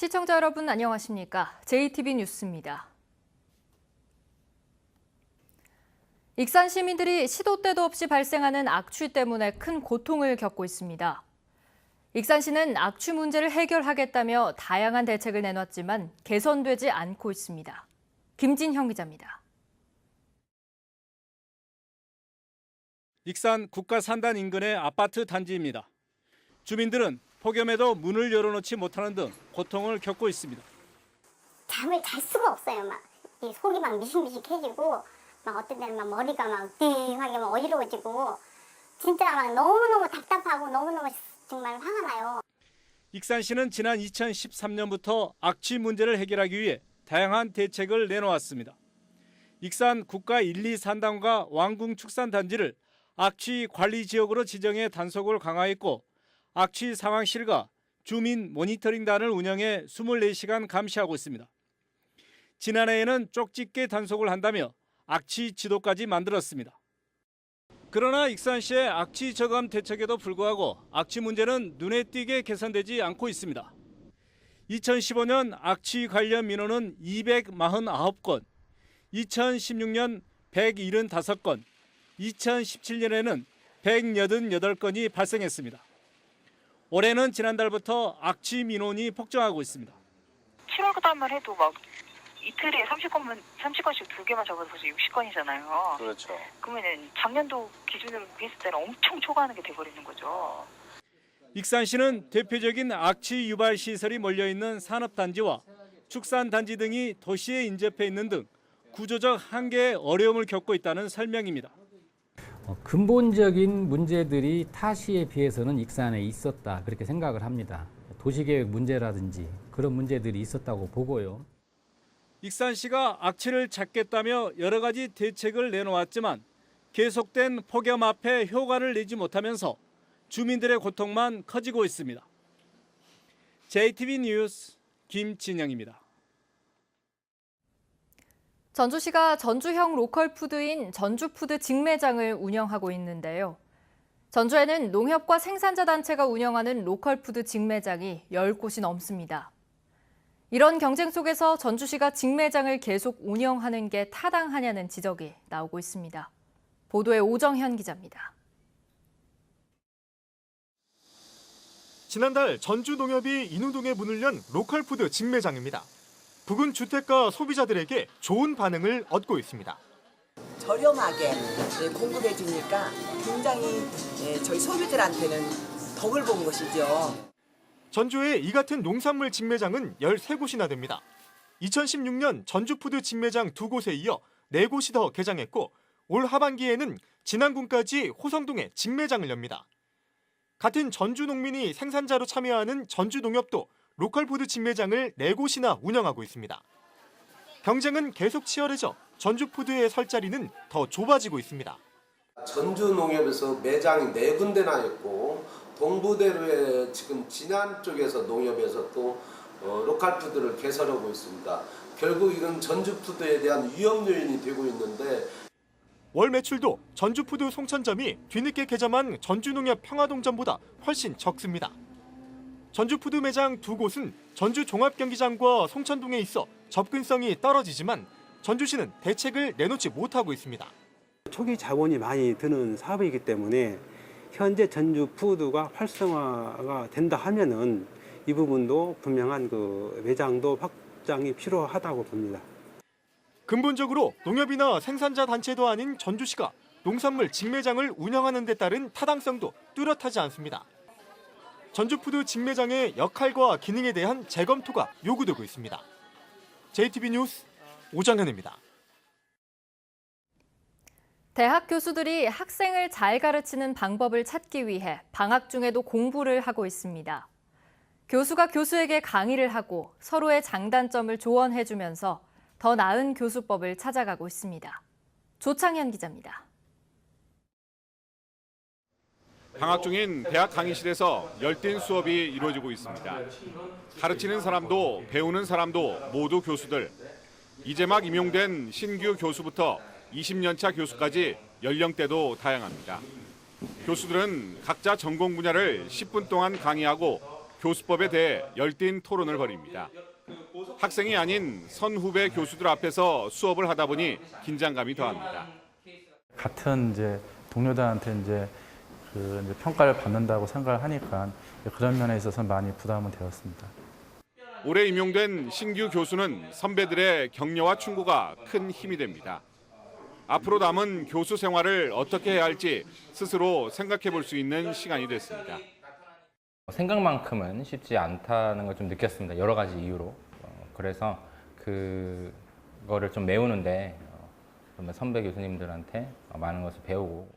시청자 여러분 안녕하십니까? JTB 뉴스입니다. 익산 시민들이 시도 때도 없이 발생하는 악취 때문에 큰 고통을 겪고 있습니다. 익산시는 악취 문제를 해결하겠다며 다양한 대책을 내놨지만 개선되지 않고 있습니다. 김진형 기자입니다. 익산 국가산단 인근의 아파트 단지입니다. 주민들은 폭염에도 문을 열어놓지 못하는 등 고통을 겪고 있습니다. 잠을 잘 수가 없어요. 막 이 속이 막 미식미식해지고 막 어떤 때는 막 머리가 막 띵하게 막 어지러워지고 진짜 막 너무너무 답답하고 너무너무 정말 화가 나요. 익산시는 지난 2013년부터 악취 문제를 해결하기 위해 다양한 대책을 내놓았습니다. 익산 국가 1, 2 산단과 왕궁 축산단지를 악취 관리 지역으로 지정해 단속을 강화했고 악취 상황실과 주민 모니터링단을 운영해 24시간 감시하고 있습니다. 지난해에는 쪽집게 단속을 한다며 악취 지도까지 만들었습니다. 그러나 익산시의 악취 저감 대책에도 불구하고 악취 문제는 눈에 띄게 개선되지 않고 있습니다. 2015년 악취 관련 민원은 249건, 2016년 175건, 2017년에는 188건이 발생했습니다. 올해는 지난달부터 악취 민원이 폭증하고 있습니다. 7월 그다음만 해도 막 이틀에 30건씩 2개만 잡아서 벌써 60건이잖아요. 그렇죠. 그러면은 작년도 기준으로 했을 때는 엄청 초과하는 게 돼버리는 거죠. 익산시는 대표적인 악취 유발 시설이 몰려있는 산업단지와 축산단지 등이 도시에 인접해 있는 등 구조적 한계에 어려움을 겪고 있다는 설명입니다. 근본적인 문제들이 타시에 비해서는 익산에 있었다 그렇게 생각을 합니다. 도시계획 문제라든지 그런 문제들이 있었다고 보고요. 익산시가 악취를 잡겠다며 여러 가지 대책을 내놓았지만 계속된 폭염 앞에 효과를 내지 못하면서 주민들의 고통만 커지고 있습니다. JTB 뉴스 김진영입니다. 전주시가 전주형 로컬푸드인 전주푸드 직매장을 운영하고 있는데요. 전주에는 농협과 생산자 단체가 운영하는 로컬푸드 직매장이 10곳이 넘습니다. 이런 경쟁 속에서 전주시가 직매장을 계속 운영하는 게 타당하냐는 지적이 나오고 있습니다. 보도에 오정현 기자입니다. 지난달 전주농협이 인우동에 문을 연 로컬푸드 직매장입니다. 부근 주택가 소비자들에게 좋은 반응을 얻고 있습니다. 저렴하게 공급해 주니까 굉장히 저희 소비들한테는 덕을 본 것이죠. 전주에 이 같은 농산물 직매장은 13곳이나 됩니다. 2016년 전주푸드 직매장 2곳에 이어 4곳이 더 개장했고 올 하반기에는 진안군까지 호성동에 직매장을 엽니다. 같은 전주 농민이 생산자로 참여하는 전주농협도 로컬푸드 직매장을 4곳이나 운영하고 있습니다. 경쟁은 계속 치열해져 전주푸드의 설 자리는 더 좁아지고 있습니다. 전주농협에서 매장이 4군데나 있고 동부대로에 지금 진안 쪽에서 농협에서 또 로컬푸드를 개설하고 있습니다. 결국 이건 전주푸드에 대한 위험 요인이 되고 있는데 월 매출도 전주푸드 송천점이 뒤늦게 개점한 전주농협 평화동점보다 훨씬 적습니다. 전주푸드 매장 2곳은 전주 종합경기장과 송천동에 있어 접근성이 떨어지지만 전주시는 대책을 내놓지 못하고 있습니다. 초기 자본이 많이 드는 사업이기 때문에 현재 전주푸드가 활성화가 된다 하면은 이 부분도 분명한 매장도 확장이 필요하다고 봅니다. 근본적으로 농협이나 생산자 단체도 아닌 전주시가 농산물 직매장을 운영하는 데 따른 타당성도 뚜렷하지 않습니다. 전주푸드 직매장의 역할과 기능에 대한 재검토가 요구되고 있습니다. JTB 뉴스 오정현입니다. 대학 교수들이 학생을 잘 가르치는 방법을 찾기 위해 방학 중에도 공부를 하고 있습니다. 교수가 교수에게 강의를 하고 서로의 장단점을 조언해주면서 더 나은 교수법을 찾아가고 있습니다. 조창현 기자입니다. 방학 중인 대학 강의실에서 열띤 수업이 이루어지고 있습니다. 가르치는 사람도 배우는 사람도 모두 교수들. 이제 막 임용된 신규 교수부터 20년차 교수까지 연령대도 다양합니다. 교수들은 각자 전공 분야를 10분 동안 강의하고 교수법에 대해 열띤 토론을 벌입니다. 학생이 아닌 선후배 교수들 앞에서 수업을 하다 보니 긴장감이 더합니다. 같은 이제 동료들한테 이제 평가를 받는다고 생각을 하니까 그런 면에 있어서 많이 부담은 되었습니다. 올해 임용된 신규 교수는 선배들의 격려와 충고가 큰 힘이 됩니다. 앞으로 남은 교수 생활을 어떻게 해야 할지 스스로 생각해 볼 수 있는 시간이 됐습니다. 생각만큼은 쉽지 않다는 걸 좀 느꼈습니다. 여러 가지 이유로. 그래서 그거를 좀 메우는데 선배 교수님들한테 많은 것을 배우고.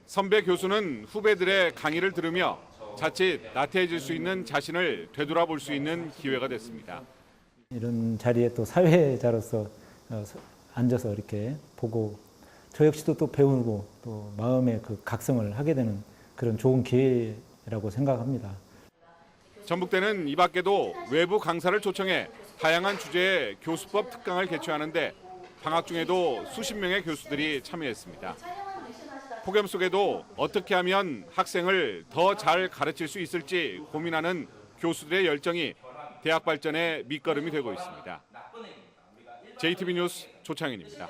선배 교수는 후배들의 강의를 들으며 자칫 나태해질 수 있는 자신을 되돌아볼 수 있는 기회가 됐습니다. 이런 자리에 또 사회자로서 앉아서 이렇게 보고 저 역시도 또 배우고 또 마음의 그 각성을 하게 되는 그런 좋은 기회라고 생각합니다. 전북대는 이 밖에도 외부 강사를 초청해 다양한 주제의 교수법 특강을 개최하는데 방학 중에도 수십 명의 교수들이 참여했습니다. 폭염 속에도 어떻게 하면 학생을 더 잘 가르칠 수 있을지 고민하는 교수들의 열정이 대학 발전의 밑거름이 되고 있습니다. JTB 뉴스 조창현입니다.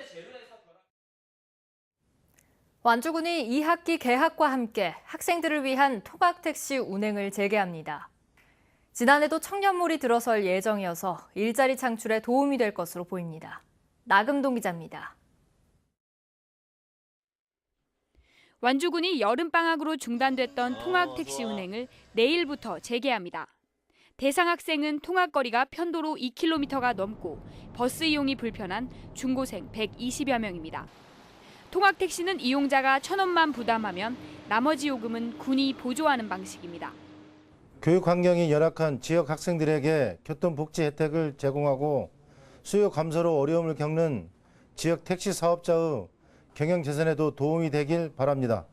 완주군이 2학기 개학과 함께 학생들을 위한 통학택시 운행을 재개합니다. 지난해도 청년몰이 들어설 예정이어서 일자리 창출에 도움이 될 것으로 보입니다. 나금동 기자입니다. 완주군이 여름방학으로 중단됐던 통학택시 운행을 내일부터 재개합니다. 대상 학생은 통학거리가 편도로 2km가 넘고 버스 이용이 불편한 중고생 120여 명입니다. 통학택시는 이용자가 1,000원만 부담하면 나머지 요금은 군이 보조하는 방식입니다. 교육 환경이 열악한 지역 학생들에게 교통복지 혜택을 제공하고 수요 감소로 어려움을 겪는 지역 택시 사업자의 경영 개선에도 도움이 되길 바랍니다.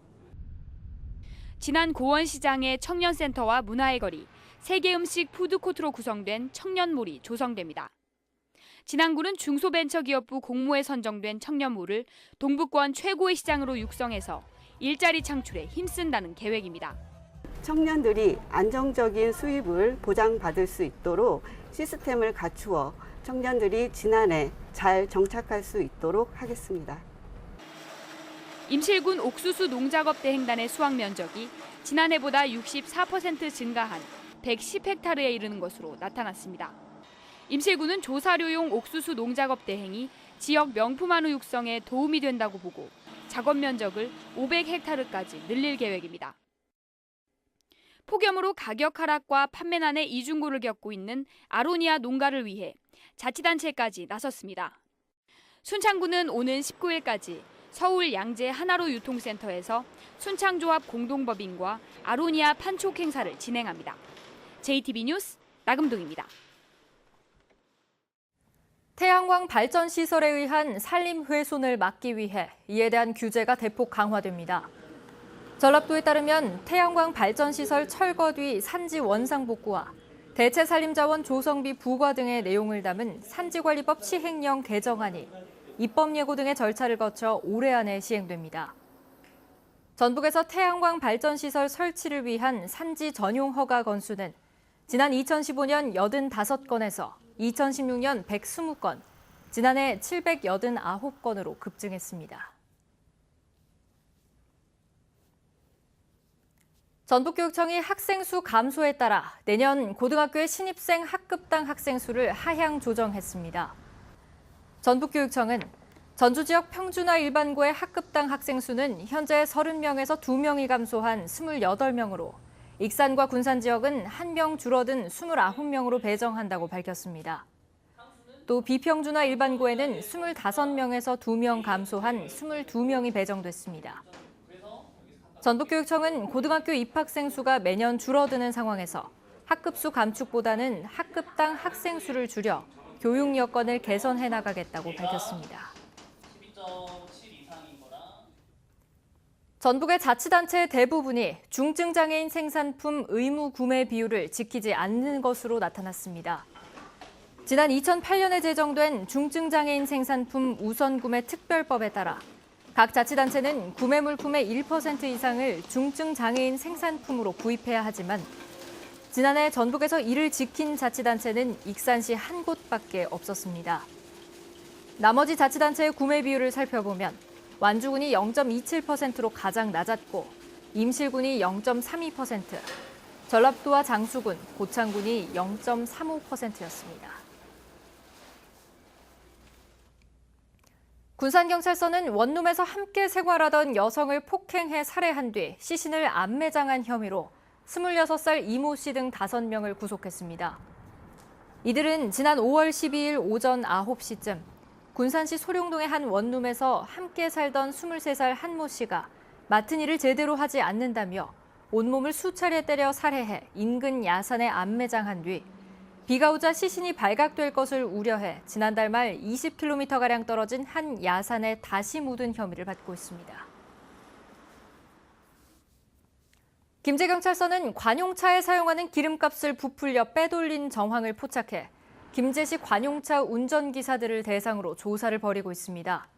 지난 고원시장의 청년센터와 문화의 거리, 세계음식 푸드코트로 구성된 청년몰이 조성됩니다. 진안군은 중소벤처기업부 공모에 선정된 청년몰을 동북권 최고의 시장으로 육성해서 일자리 창출에 힘쓴다는 계획입니다. 청년들이 안정적인 수입을 보장받을 수 있도록 시스템을 갖추어 청년들이 진안에 잘 정착할 수 있도록 하겠습니다. 임실군 옥수수 농작업대 횡단의 수확 면적이 지난해보다 64% 증가한 110헥타르에 이르는 것으로 나타났습니다. 임실군은 조사료용 옥수수 농작업 대행이 지역 명품 한우 육성에 도움이 된다고 보고 작업 면적을 500헥타르까지 늘릴 계획입니다. 폭염으로 가격 하락과 판매난의 이중고를 겪고 있는 아로니아 농가를 위해 자치단체까지 나섰습니다. 순창구는 오는 19일까지 서울 양재 하나로 유통센터에서 순창조합 공동법인과 아로니아 판촉 행사를 진행합니다. JTB 뉴스 나금동입니다. 태양광 발전 시설에 의한 산림 훼손을 막기 위해 이에 대한 규제가 대폭 강화됩니다. 전라도에 따르면 태양광 발전 시설 철거 뒤 산지 원상 복구와 대체 산림자원 조성비 부과 등의 내용을 담은 산지관리법 시행령 개정안이 입법 예고 등의 절차를 거쳐 올해 안에 시행됩니다. 전북에서 태양광 발전 시설 설치를 위한 산지 전용 허가 건수는 지난 2015년 85건에서 2016년 120건, 지난해 789건으로 급증했습니다. 전북교육청이 학생 수 감소에 따라 내년 고등학교의 신입생 학급당 학생 수를 하향 조정했습니다. 전북교육청은 전주 지역 평준화 일반고의 학급당 학생 수는 현재 30명에서 2명이 감소한 28명으로 익산과 군산 지역은 1명 줄어든 29명으로 배정한다고 밝혔습니다. 또 비평준화 일반고에는 25명에서 2명 감소한 22명이 배정됐습니다. 전북교육청은 고등학교 입학생 수가 매년 줄어드는 상황에서 학급수 감축보다는 학급당 학생 수를 줄여 교육 여건을 개선해 나가겠다고 밝혔습니다. 전북의 자치단체 대부분이 중증장애인 생산품 의무 구매 비율을 지키지 않는 것으로 나타났습니다. 지난 2008년에 제정된 중증장애인 생산품 우선구매 특별법에 따라 각 자치단체는 구매 물품의 1% 이상을 중증장애인 생산품으로 구입해야 하지만 지난해 전북에서 이를 지킨 자치단체는 익산시 한 곳밖에 없었습니다. 나머지 자치단체의 구매 비율을 살펴보면 완주군이 0.27%로 가장 낮았고 임실군이 0.32%, 전랍도와 장수군, 고창군이 0.35%였습니다. 군산경찰서는 원룸에서 함께 생활하던 여성을 폭행해 살해한 뒤 시신을 암매장한 혐의로 26살 이모 씨 등 5명을 구속했습니다. 이들은 지난 5월 12일 오전 9시쯤 군산시 소룡동의 한 원룸에서 함께 살던 23살 한모 씨가 맡은 일을 제대로 하지 않는다며 온몸을 수차례 때려 살해해 인근 야산에 암매장한 뒤 비가 오자 시신이 발각될 것을 우려해 지난달 말 20km가량 떨어진 한 야산에 다시 묻은 혐의를 받고 있습니다. 김제경찰서는 관용차에 사용하는 기름값을 부풀려 빼돌린 정황을 포착해 김제시 관용차 운전기사들을 대상으로 조사를 벌이고 있습니다.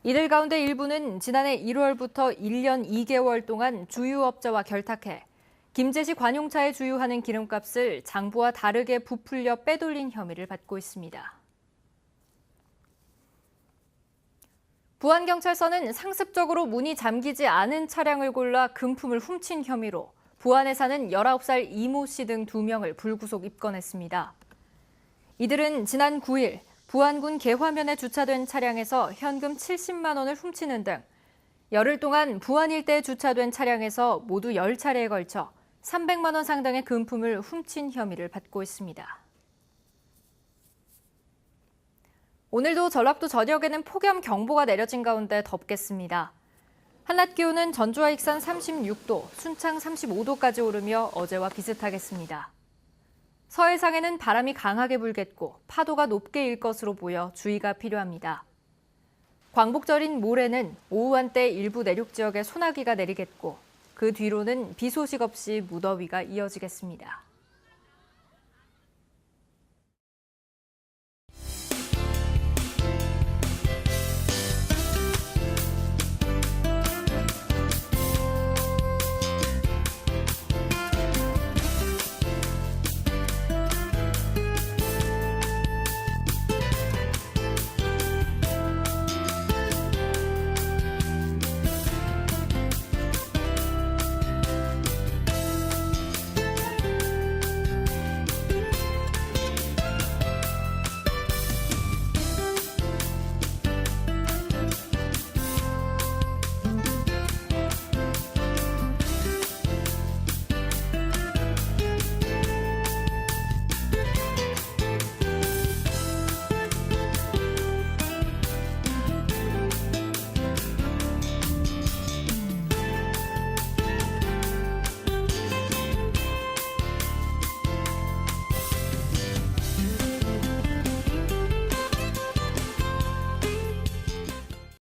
이들 가운데 일부는 지난해 1월부터 1년 2개월 동안 주유업자와 결탁해 김제시 관용차에 주유하는 기름값을 장부와 다르게 부풀려 빼돌린 혐의를 받고 있습니다. 부안경찰서는 상습적으로 문이 잠기지 않은 차량을 골라 금품을 훔친 혐의로 부안에 사는 19살 이모 씨 등 2명을 불구속 입건했습니다. 이들은 지난 9일 부안군 계화면에 주차된 차량에서 현금 70만 원을 훔치는 등 열흘 동안 부안 일대에 주차된 차량에서 모두 10차례에 걸쳐 300만 원 상당의 금품을 훔친 혐의를 받고 있습니다. 오늘도 전라도 전역에는 폭염경보가 내려진 가운데 덥겠습니다. 한낮 기온은 전주와 익산 36도, 순창 35도까지 오르며 어제와 비슷하겠습니다. 서해상에는 바람이 강하게 불겠고 파도가 높게 일 것으로 보여 주의가 필요합니다. 광복절인 모레는 오후 한때 일부 내륙 지역에 소나기가 내리겠고 그 뒤로는 비 소식 없이 무더위가 이어지겠습니다.